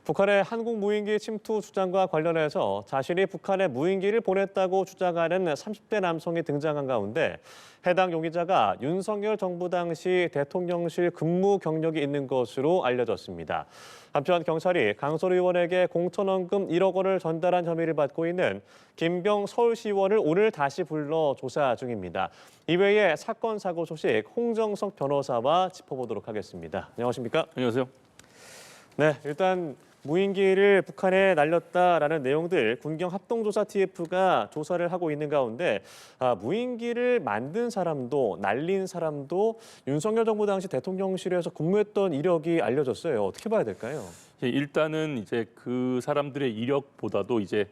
북한의 한국 무인기 침투 주장과 관련해서 자신이 북한에 무인기를 보냈다고 주장하는 30대 남성이 등장한 가운데 해당 용의자가 윤석열 정부 당시 대통령실 근무 경력이 있는 것으로 알려졌습니다. 한편 경찰이 강솔 의원에게 공천원금 1억 원을 전달한 혐의를 받고 있는 김병 서울시의원을 오늘 다시 불러 조사 중입니다. 이외에 사건 사고 소식 홍정석 변호사와 짚어보도록 하겠습니다. 안녕하십니까? 안녕하세요. 네, 일단 무인기를 북한에 날렸다라는 내용들 군경 합동조사 TF가 조사를 하고 있는 가운데 무인기를 만든 사람도 날린 사람도 윤석열 정부 당시 대통령실에서 근무했던 이력이 알려졌어요. 어떻게 봐야 될까요? 일단은 이제 그 사람들의 이력보다도 이제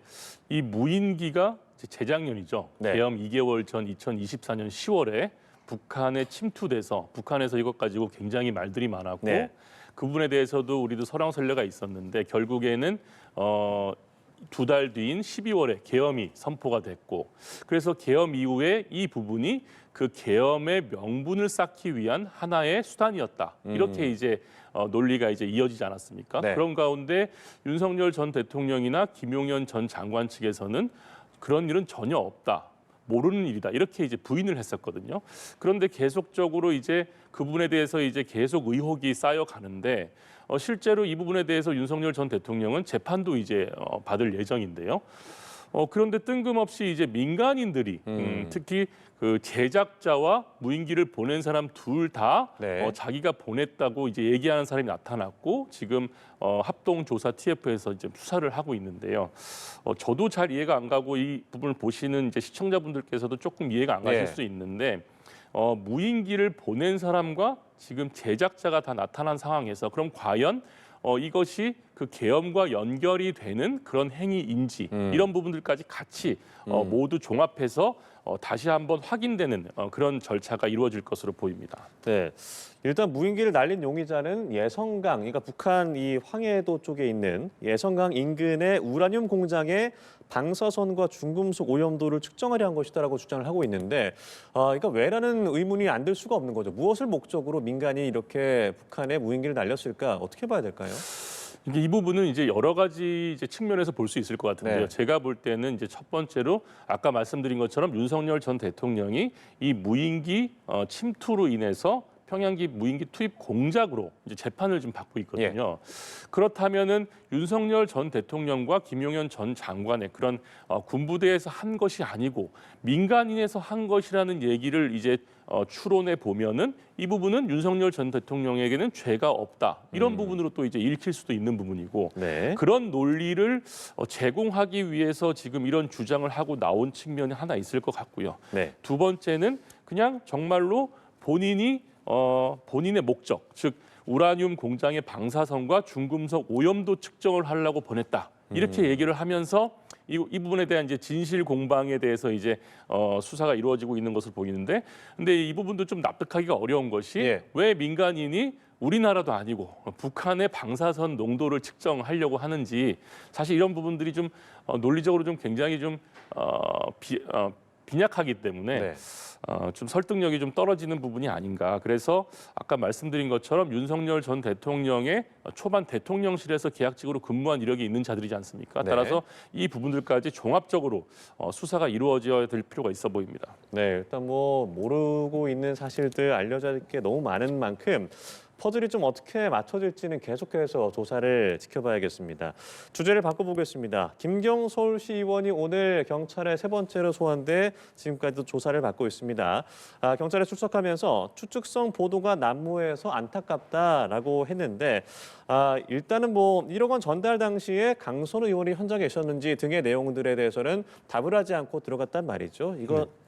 이 무인기가 재작년이죠. 네. 개엄 2개월 전 2024년 10월에 북한에 침투돼서 북한에서 이것 가지고 굉장히 말들이 많았고 네. 그 부분에 대해서도 우리도 설왕설래가 있었는데 결국에는 2달 뒤인 12월에 계엄이 선포가 됐고 그래서 계엄 이후에 이 부분이 그 계엄의 명분을 쌓기 위한 하나의 수단이었다. 이렇게 이제 논리가 이제 이어지지 않았습니까? 네. 그런 가운데 윤석열 전 대통령이나 김용현 전 장관 측에서는 그런 일은 전혀 없다. 모르는 일이다 이렇게 이제 부인을 했었거든요. 그런데 계속적으로 이제 그 부분에 대해서 이제 계속 의혹이 쌓여가는데 실제로 이 부분에 대해서 윤석열 전 대통령은 재판도 이제 받을 예정인데요. 그런데 뜬금없이 이제 민간인들이 특히 그 제작자와 무인기를 보낸 사람 둘 다 네. 자기가 보냈다고 이제 얘기하는 사람이 나타났고 지금 합동조사 TF에서 이제 수사를 하고 있는데요. 저도 잘 이해가 안 가고 이 부분을 보시는 이제 시청자분들께서도 조금 이해가 안 가실 네. 수 있는데 무인기를 보낸 사람과 지금 제작자가 다 나타난 상황에서 그럼 과연 이것이 그 계엄과 연결이 되는 그런 행위인지 이런 부분들까지 같이 모두 종합해서 다시 한번 확인되는 그런 절차가 이루어질 것으로 보입니다. 네, 일단 무인기를 날린 용의자는 예성강, 그러니까 북한 이 황해도 쪽에 있는 예성강 인근의 우라늄 공장의 방사선과 중금속 오염도를 측정하려 한 것이다라고 주장을 하고 있는데, 그러니까 왜라는 의문이 안 들 수가 없는 거죠. 무엇을 목적으로 민간이 이렇게 북한에 무인기를 날렸을까? 어떻게 봐야 될까요? 이 부분은 이제 여러 가지 이제 측면에서 볼 수 있을 것 같은데요. 네. 제가 볼 때는 이제 첫 번째로 아까 말씀드린 것처럼 윤석열 전 대통령이 이 무인기 침투로 인해서 평양기 무인기 투입 공작으로 이제 재판을 좀 받고 있거든요. 그렇다면은 윤석열 전 대통령과 김용현 전 장관의 그런 군부대에서 한 것이 아니고 민간인에서 한 것이라는 얘기를 이제 추론해 보면은 이 부분은 윤석열 전 대통령에게는 죄가 없다 이런 부분으로 또 이제 읽힐 수도 있는 부분이고 네. 그런 논리를 제공하기 위해서 지금 이런 주장을 하고 나온 측면이 하나 있을 것 같고요. 네. 두 번째는 그냥 정말로 본인이 본인의 목적, 즉 우라늄 공장의 방사선과 중금속 오염도 측정을 하려고 보냈다. 이렇게 얘기를 하면서 이 부분에 대한 이제 진실 공방에 대해서 이제 수사가 이루어지고 있는 것으로 보이는데, 근데 이 부분도 좀 납득하기가 어려운 것이 왜 민간인이 우리나라도 아니고 북한의 방사선 농도를 측정하려고 하는지 사실 이런 부분들이 좀 논리적으로 좀 굉장히 좀 빈약하기 때문에. 네. 좀 설득력이 좀 떨어지는 부분이 아닌가. 그래서 아까 말씀드린 것처럼 윤석열 전 대통령의 초반 대통령실에서 계약직으로 근무한 이력이 있는 자들이지 않습니까? 네. 따라서 이 부분들까지 종합적으로 수사가 이루어져야 될 필요가 있어 보입니다. 네, 일단 뭐 모르고 있는 사실들 알려져 있는 게 너무 많은 만큼 퍼즐이 좀 어떻게 맞춰질지는 계속해서 조사를 지켜봐야겠습니다. 주제를 바꿔보겠습니다. 김경 서울시의원이 오늘 경찰에 세 번째로 소환돼 지금까지도 조사를 받고 있습니다. 경찰에 출석하면서 추측성 보도가 난무해서 안타깝다라고 했는데 일단은 뭐 1억 원 전달 당시에 강선 의원이 현장에 있었는지 등의 내용들에 대해서는 답을 하지 않고 들어갔단 말이죠.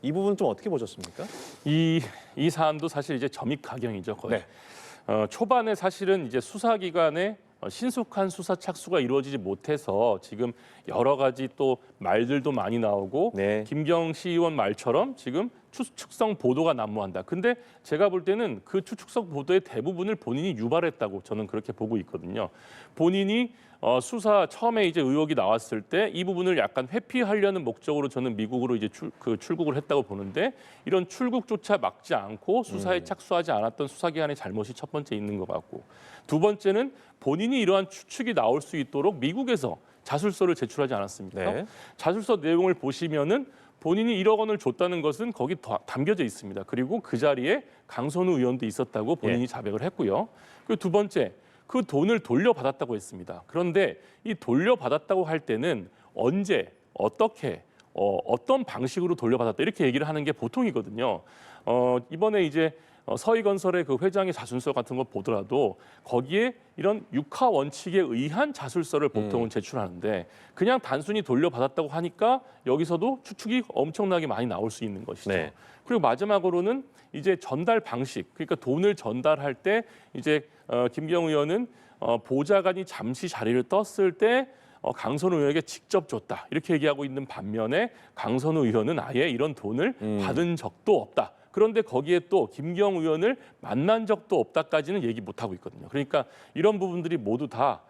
이 부분 좀 어떻게 보셨습니까? 이 사안도 사실 이제 점입가경이죠, 거의. 네. 초반에 사실은 이제 수사기관에 신속한 수사 착수가 이루어지지 못해서 지금 여러 가지 또 말들도 많이 나오고 네. 김경 시의원 말처럼 지금 추측성 보도가 난무한다. 근데 제가 볼 때는 그 추측성 보도의 대부분을 본인이 유발했다고 저는 그렇게 보고 있거든요. 본인이 수사 처음에 이제 의혹이 나왔을 때 이 부분을 약간 회피하려는 목적으로 저는 미국으로 이제 출국을 했다고 보는데 이런 출국조차 막지 않고 수사에 착수하지 않았던 수사기관의 잘못이 첫 번째 있는 것 같고 두 번째는 본인이 이러한 추측이 나올 수 있도록 미국에서 자술서를 제출하지 않았습니까? 네. 자술서 내용을 보시면은 본인이 1억 원을 줬다는 것은 거기 담겨져 있습니다. 그리고 그 자리에 강선우 의원도 있었다고 본인이 자백을 했고요. 그리고 두 번째, 그 돈을 돌려받았다고 했습니다. 그런데 이 돌려받았다고 할 때는 언제, 어떻게, 어떤 방식으로 돌려받았다 이렇게 얘기를 하는 게 보통이거든요. 이번에 이제 서희건설의 그 회장의 자술서 같은 거 보더라도 거기에 이런 육하 원칙에 의한 자술서를 보통은 제출하는데 그냥 단순히 돌려받았다고 하니까 여기서도 추측이 엄청나게 많이 나올 수 있는 것이죠. 네. 그리고 마지막으로는 이제 전달 방식, 그러니까 돈을 전달할 때 이제 김경 의원은 보좌관이 잠시 자리를 떴을 때 강선우 의원에게 직접 줬다 이렇게 얘기하고 있는 반면에 강선우 의원은 아예 이런 돈을 받은 적도 없다. 그런데 거기에 또 김경 의원을 만난 적도 없다까지는 얘기 못하고 있거든요. 그러니까 이런 부분들이 모두 다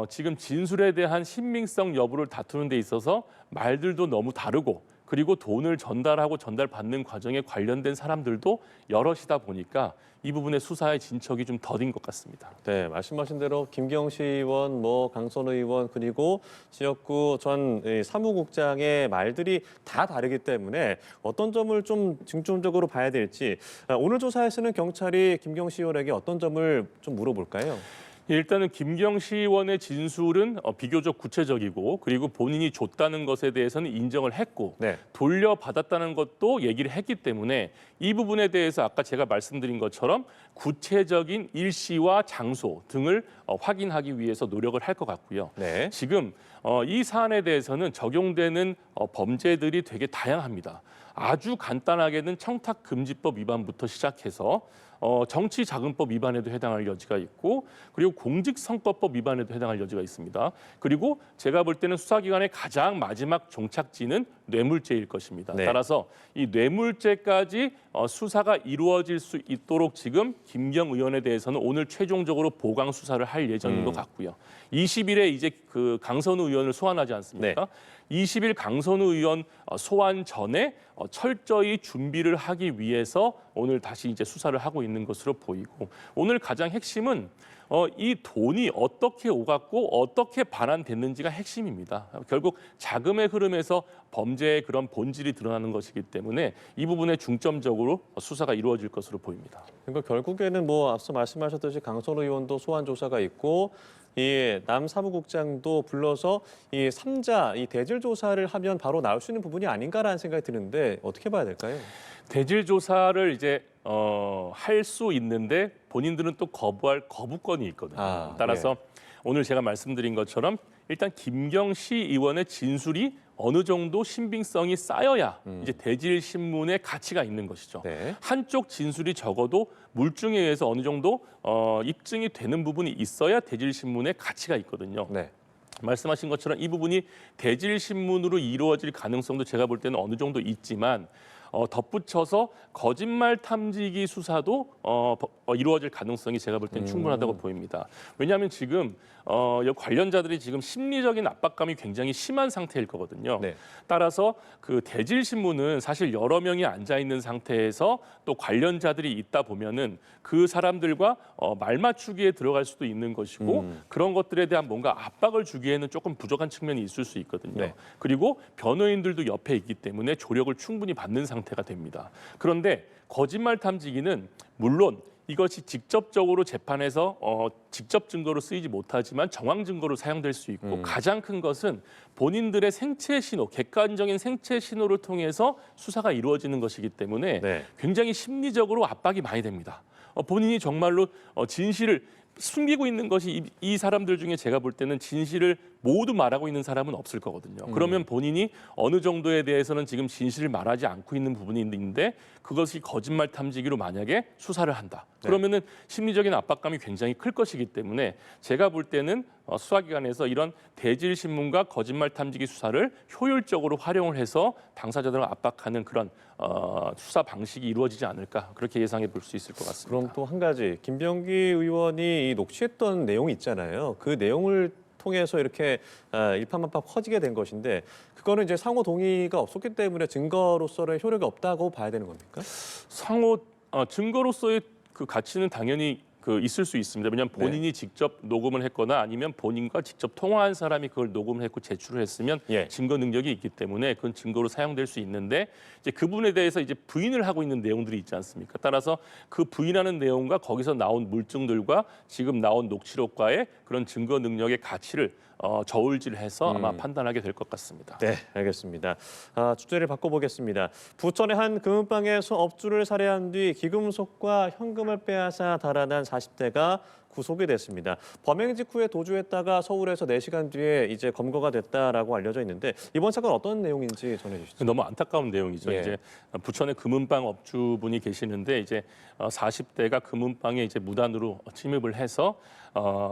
지금 진술에 대한 신빙성 여부를 다투는 데 있어서 말들도 너무 다르고 그리고 돈을 전달하고 전달받는 과정에 관련된 사람들도 여럿이다 보니까 이 부분의 수사의 진척이 좀 더딘 것 같습니다. 네, 말씀하신 대로 김경시 의원, 강선우 의원 그리고 지역구 전 사무국장의 말들이 다 다르기 때문에 어떤 점을 좀 중점적으로 봐야 될지 오늘 조사에서는 경찰이 김경시 의원에게 어떤 점을 좀 물어볼까요? 일단은 김경시 의원의 진술은 비교적 구체적이고 그리고 본인이 줬다는 것에 대해서는 인정을 했고 네. 돌려받았다는 것도 얘기를 했기 때문에 이 부분에 대해서 아까 제가 말씀드린 것처럼 구체적인 일시와 장소 등을 확인하기 위해서 노력을 할 것 같고요. 네. 지금 이 사안에 대해서는 적용되는 범죄들이 되게 다양합니다. 아주 간단하게는 청탁금지법 위반부터 시작해서 정치자금법 위반에도 해당할 여지가 있고 그리고 공직선거법 위반에도 해당할 여지가 있습니다. 그리고 제가 볼 때는 수사기관의 가장 마지막 종착지는 뇌물죄일 것입니다. 네. 따라서 이 뇌물죄까지 수사가 이루어질 수 있도록 지금 김경 의원에 대해서는 오늘 최종적으로 보강 수사를 할 예정인 것 같고요. 20일에 이제 그 강선우 의원을 소환하지 않습니까? 20일 강선우 의원 소환 전에 철저히 준비를 하기 위해서 오늘 다시 이제 수사를 하고 있는 것으로 보이고 오늘 가장 핵심은 이 돈이 어떻게 오갔고 어떻게 반환됐는지가 핵심입니다. 결국 자금의 흐름에서 범죄의 그런 본질이 드러나는 것이기 때문에 이 부분에 중점적으로 수사가 이루어질 것으로 보입니다. 그러니까 결국에는 앞서 말씀하셨듯이 강선우 의원도 소환 조사가 있고 이 남 사무국장도 불러서 이 3자 이 대질 조사를 하면 바로 나올 수 있는 부분이 아닌가라는 생각이 드는데 어떻게 봐야 될까요? 대질 조사를 이제 할 수 있는데 본인들은 또 거부할 거부권이 있거든요. 따라서 오늘 제가 말씀드린 것처럼 일단 김경시 의원의 진술이 어느 정도 신빙성이 쌓여야 이제 대질 신문의 가치가 있는 것이죠. 네. 한쪽 진술이 적어도 물증에 의해서 어느 정도 입증이 되는 부분이 있어야 대질 신문의 가치가 있거든요. 네. 말씀하신 것처럼 이 부분이 대질 신문으로 이루어질 가능성도 제가 볼 때는 어느 정도 있지만 덧붙여서 거짓말 탐지기 수사도 이루어질 가능성이 제가 볼 때는 충분하다고 보입니다. 왜냐하면 지금 관련자들이 지금 심리적인 압박감이 굉장히 심한 상태일 거거든요. 네. 따라서 그 대질 신문은 사실 여러 명이 앉아 있는 상태에서 또 관련자들이 있다 보면은 그 사람들과 말 맞추기에 들어갈 수도 있는 것이고 그런 것들에 대한 뭔가 압박을 주기에는 조금 부족한 측면이 있을 수 있거든요. 네. 그리고 변호인들도 옆에 있기 때문에 조력을 충분히 받는 상태가 됩니다. 그런데 거짓말 탐지기는 물론 이것이 직접적으로 재판에서 직접 증거로 쓰이지 못하지만 정황 증거로 사용될 수 있고 가장 큰 것은 본인들의 생체 신호, 객관적인 생체 신호를 통해서 수사가 이루어지는 것이기 때문에 네. 굉장히 심리적으로 압박이 많이 됩니다. 본인이 정말로 진실을 숨기고 있는 것이 이 사람들 중에 제가 볼 때는 진실을 모두 말하고 있는 사람은 없을 거거든요. 그러면 본인이 어느 정도에 대해서는 지금 진실을 말하지 않고 있는 부분이 있는데 그것이 거짓말 탐지기로 만약에 수사를 한다. 그러면은 심리적인 압박감이 굉장히 클 것이기 때문에 제가 볼 때는 수사기관에서 이런 대질 신문과 거짓말 탐지기 수사를 효율적으로 활용을 해서 당사자들을 압박하는 그런 수사 방식이 이루어지지 않을까 그렇게 예상해 볼 수 있을 것 같습니다. 그럼 또 한 가지 김병기 의원이 이 녹취했던 내용이 있잖아요. 그 내용을 통해서 이렇게 일파만파 커지게 된 것인데 그거는 이제 상호 동의가 없었기 때문에 증거로서의 효력이 없다고 봐야 되는 겁니까? 상호 증거로서의 그 가치는 당연히 있을 수 있습니다. 왜냐하면 본인이 직접 녹음을 했거나 아니면 본인과 직접 통화한 사람이 그걸 녹음을 했고 제출을 했으면 예. 증거 능력이 있기 때문에 그건 증거로 사용될 수 있는데 이제 그 부분에 대해서 이제 부인을 하고 있는 내용들이 있지 않습니까? 따라서 그 부인하는 내용과 거기서 나온 물증들과 지금 나온 녹취록과의 그런 증거 능력의 가치를 저울질해서 아마 판단하게 될 것 같습니다. 네, 알겠습니다. 주제를 바꿔보겠습니다. 부천의 한 금은방에서 업주를 살해한 뒤 기금속과 현금을 빼앗아 달아난 40대가 구속이 됐습니다. 범행 직후에 도주했다가 서울에서 4시간 뒤에 이제 검거가 됐다라고 알려져 있는데 이번 사건 어떤 내용인지 전해주시죠. 너무 안타까운 내용이죠. 예. 이제 부천에 금은방 업주분이 계시는데 이제 40대가 금은방에 이제 무단으로 침입을 해서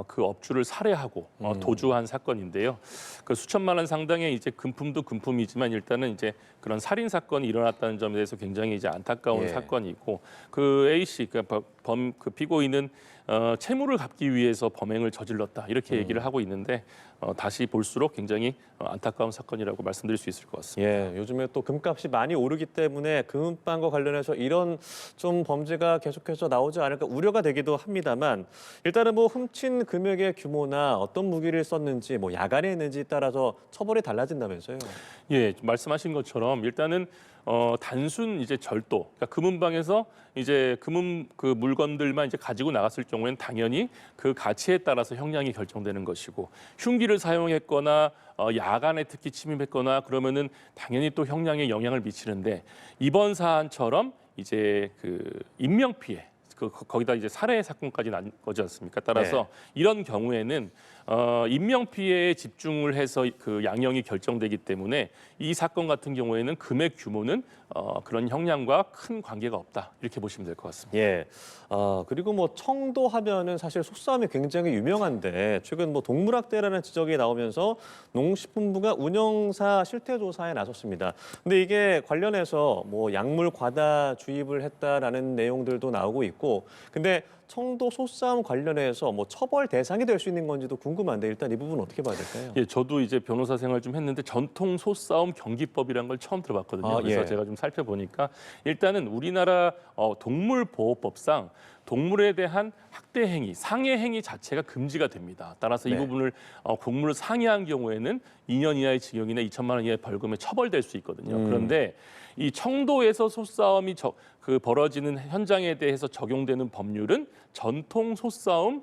그 업주를 살해하고 도주한 사건인데요. 그 수천만 원 상당의 이제 금품도 금품이지만 일단은 이제 그런 살인 사건이 일어났다는 점에 대해서 굉장히 이제 안타까운 예. 사건이고 그 A 씨 그 피고인은 채무를 갚기 위해서 범행을 저질렀다 이렇게 얘기를 하고 있는데 다시 볼수록 굉장히 안타까운 사건이라고 말씀드릴 수 있을 것 같습니다. 예, 요즘에 또 금값이 많이 오르기 때문에 금은방과 관련해서 이런 좀 범죄가 계속해서 나오지 않을까 우려가 되기도 합니다만 일단은 뭐 훔친 금액의 규모나 어떤 무기를 썼는지 뭐 야간에 했는지 따라서 처벌이 달라진다면서요. 예, 말씀하신 것처럼 일단은 단순 이제 절도, 그러니까 금은방에서 이제 그 물건들만 이제 가지고 나갔을 경우에는 당연히 그 가치에 따라서 형량이 결정되는 것이고 흉기를 사용했거나 야간에 특히 침입했거나 그러면은 당연히 또 형량에 영향을 미치는데 이번 사안처럼 이제 그 인명 피해 거기다 이제 살해 사건까지 난 거지 않습니까? 따라서 이런 경우에는 인명 피해에 집중을 해서 그 양형이 결정되기 때문에 이 사건 같은 경우에는 금액 규모는 그런 형량과 큰 관계가 없다 이렇게 보시면 될 것 같습니다. 예. 그리고 뭐 청도 하면은 사실 속싸움이 굉장히 유명한데 최근 뭐 동물학대라는 지적이 나오면서 농식품부가 운영사 실태 조사에 나섰습니다. 근데 이게 관련해서 뭐 약물 과다 주입을 했다라는 내용들도 나오고 있고, 근데 청도 소싸움 관련해서 뭐 처벌 대상이 될 수 있는 건지도 궁금한데 일단 이 부분 어떻게 봐야 될까요? 예, 저도 이제 변호사 생활 좀 했는데 전통 소싸움 경기법이라는 걸 처음 들어봤거든요. 그래서 예. 제가 좀 살펴보니까 일단은 우리나라 동물보호법상 동물에 대한 학대 행위, 상해 행위 자체가 금지가 됩니다. 따라서 이 네. 부분을 동물을 상해한 경우에는 2년 이하의 징역이나 2천만 원 이하의 벌금에 처벌될 수 있거든요. 그런데 이 청도에서 소싸움이 벌어지는 현장에 대해서 적용되는 법률은 전통 소싸움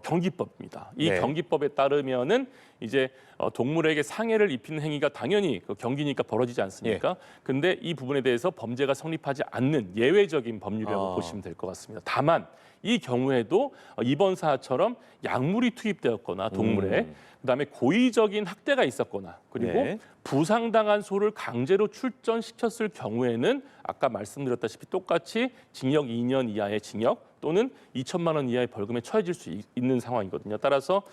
경기법입니다. 이 네. 경기법에 따르면은 이제 동물에게 상해를 입히는 행위가 당연히 경기니까 벌어지지 않습니까? 근데 이 부분에 대해서 범죄가 성립하지 않는 예외적인 법률이라고 보시면 될 것 같습니다. 다만 이 경우에도 이번 사안처럼 약물이 투입되었거나 동물에 그다음에 고의적인 학대가 있었거나 그리고 네. 부상당한 소를 강제로 출전시켰을 경우에는 아까 말씀드렸다시피 똑같이 징역 2년 이하의 징역 또는 2천만 원 이하의 벌금에 처해질 수 있는 상황이거든요. 따라서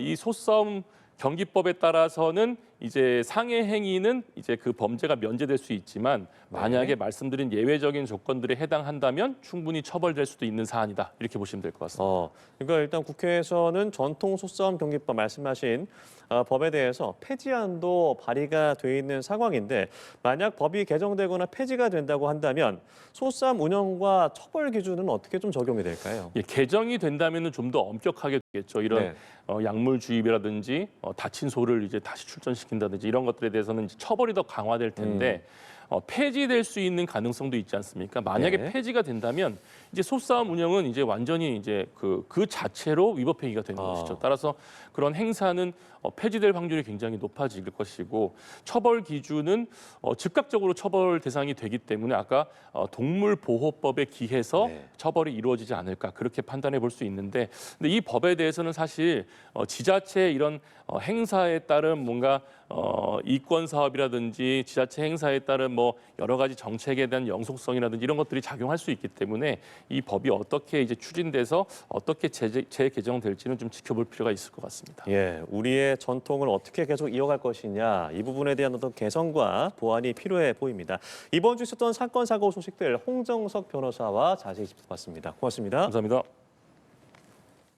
이 소싸움 경기법에 따라서는 이제 상해 행위는 이제 그 범죄가 면제될 수 있지만 만약에 말씀드린 예외적인 조건들에 해당한다면 충분히 처벌될 수도 있는 사안이다 이렇게 보시면 될 것 같습니다. 그러니까 일단 국회에서는 전통 소싸움 경기법 말씀하신 법에 대해서 폐지안도 발의가 돼 있는 상황인데 만약 법이 개정되거나 폐지가 된다고 한다면 소싸움 운영과 처벌 기준은 어떻게 좀 적용이 될까요? 예, 개정이 된다면은 좀 더 엄격하게 되겠죠. 이런 약물 주입이라든지 다친 소를 이제 다시 출전시킨다든지 이런 것들에 대해서는 이제 처벌이 더 강화될 텐데 폐지될 수 있는 가능성도 있지 않습니까? 만약에 네. 폐지가 된다면 이제 소싸움 운영은 이제 완전히 이제 그 자체로 위법 행위가 되는 것이죠. 따라서 그런 행사는 폐지될 확률이 굉장히 높아질 것이고 처벌 기준은 즉각적으로 처벌 대상이 되기 때문에 아까 동물보호법에 기해서 네. 처벌이 이루어지지 않을까 그렇게 판단해 볼 수 있는데 근데 이 법에 대해서는 사실 지자체의 이런 행사에 따른 뭔가 이권 사업이라든지 지자체 행사에 따른 뭐 여러 가지 정책에 대한 영속성이라든지 이런 것들이 작용할 수 있기 때문에 이 법이 어떻게 이제 추진돼서 어떻게 재개정될지는 좀 지켜볼 필요가 있을 것 같습니다. 예, 우리의 전통을 어떻게 계속 이어갈 것이냐 이 부분에 대한 어떤 개선과 보완이 필요해 보입니다. 이번 주 있었던 사건 사고 소식들 홍정석 변호사와 자세히 짚어봤습니다. 고맙습니다. 감사합니다.